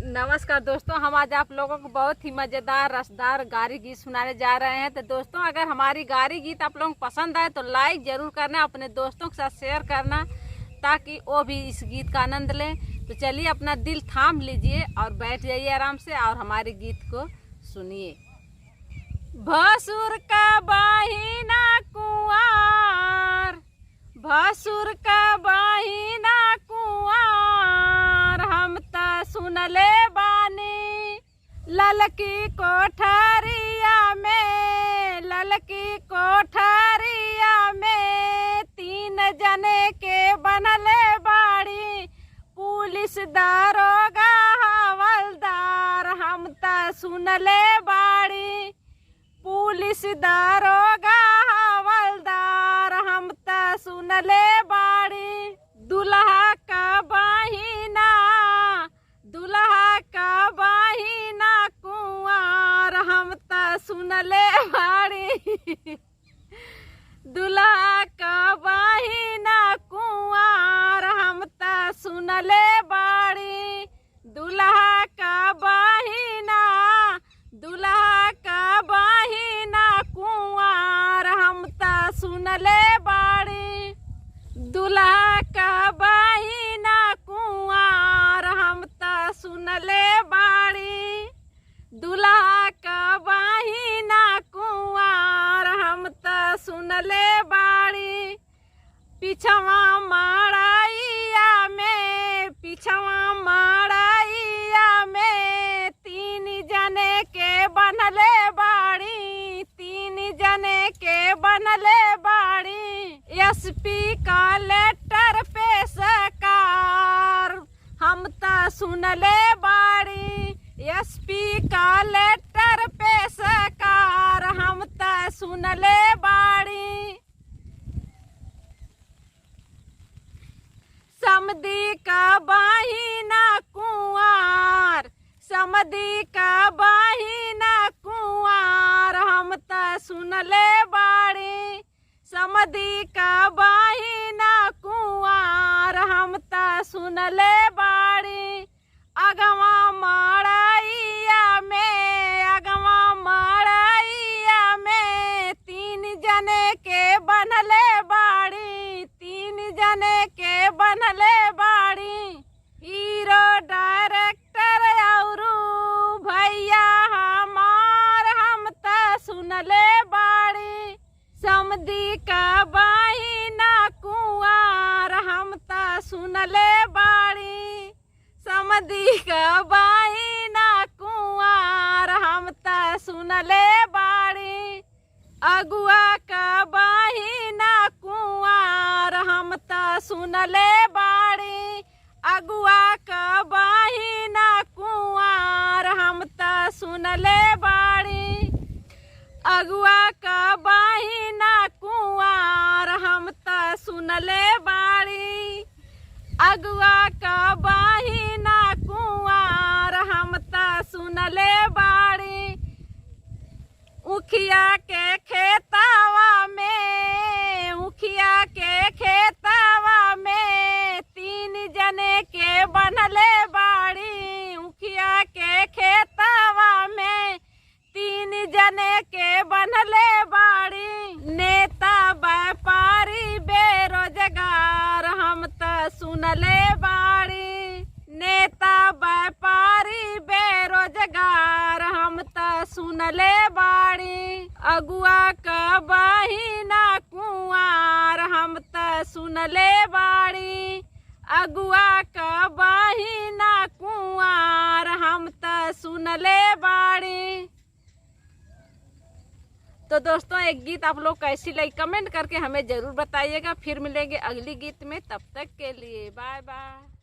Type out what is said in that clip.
नमस्कार दोस्तों, हम आज आप लोगों को बहुत ही मज़ेदार रसदार गारी गीत सुनाने जा रहे हैं। तो दोस्तों, अगर हमारी गारी गीत आप लोगों को पसंद आए तो लाइक ज़रूर करना, अपने दोस्तों के साथ शेयर करना ताकि वो भी इस गीत का आनंद लें। तो चलिए, अपना दिल थाम लीजिए और बैठ जाइए आराम से और हमारे गीत को सुनिए। भसुर का बहिना कुंवार, भसुर का बहिना कुंवार, हम त सुनले बानी ललकी कोठरिया में, ललकी कोठरिया में तीन जने के बनले बाड़ी पुलिस दारोगा हवलदार, हम त सुनले बाड़ी पुलिस दारोगा हवलदार, हम त सुनले बाड़ी। दुल्हा का बहिना, दुल्हा का बहिना कुंवार, हम त सुनले बाड़ी दुल्हा का बहिना कुंवार, हम त सुनले बाड़ी। दुल्हा का बहिना, दुल्हा का बहिना कुंवार, हम त सुनले बाड़ी। दुल्हा का बहिना कुंवार, हम त सुनले बाड़ी। दुल्हा का बहिना कुंवार, हम त सुनले बाड़ी। पिछवा माड़ाइया में, पिछवा माड़ाइया में तीन जने के बनले बाड़ी, तीन जने के बनले बाड़ी। एसपी का लेटर पे सरकार, हम त सुनले बाड़ी। एसपी का लेटर पे सरकार, हम त सुनले बाड़ी। समधी का बहिना कुंवार, समधी का बहिना कुंवार, हम त सुनले बाड़ी। समधी का बहिना कुंवार, हम त सुनले बाड़ी। अगवा माड़ाइया में, अगवा माड़ाइया में तीन जने के बनले बाड़ी, तीन जने के बनले बाड़ी। हीरो डायरेक्टर और भैया हमार, हम त सुनले बाड़ी। समधी का बहिना कुंवार, हम त सुनले बाड़ी। समधी का बहिना कुंवार, हम त सुनले बाड़ी। अगुआ का बहिना कुंवार, हम त सुनले बाड़ी। अगुआ का बहिना कुंवार, हम त सुनले बाड़ी। अगुआ का बहिना कुंवार, हम त सुनले बाड़ी। अगुआ का बहिना कुंवार, हम त सुनले बाड़ी। उखिया के खेतवा में, उखिया के खेतवा में तीन जने के बनले बाड़ी। उखिया के खेतवा में तीन जने के बनले बाड़ी। नेता व्यापारी बेरोजगार, हम त सुनले बाड़ी। नेता व्यापारी बेरोजगार, हम त सुनले बाड़ी। अगुआ का बहिना कुंवार, हम त सुनले बाड़ी। अगुआ का बहिना कुंवार, हम त सुनले बाड़ी। तो दोस्तों, एक गीत आप लोग कैसी लगी कमेंट करके हमें ज़रूर बताइएगा। फिर मिलेंगे अगली गीत में, तब तक के लिए बाय बाय।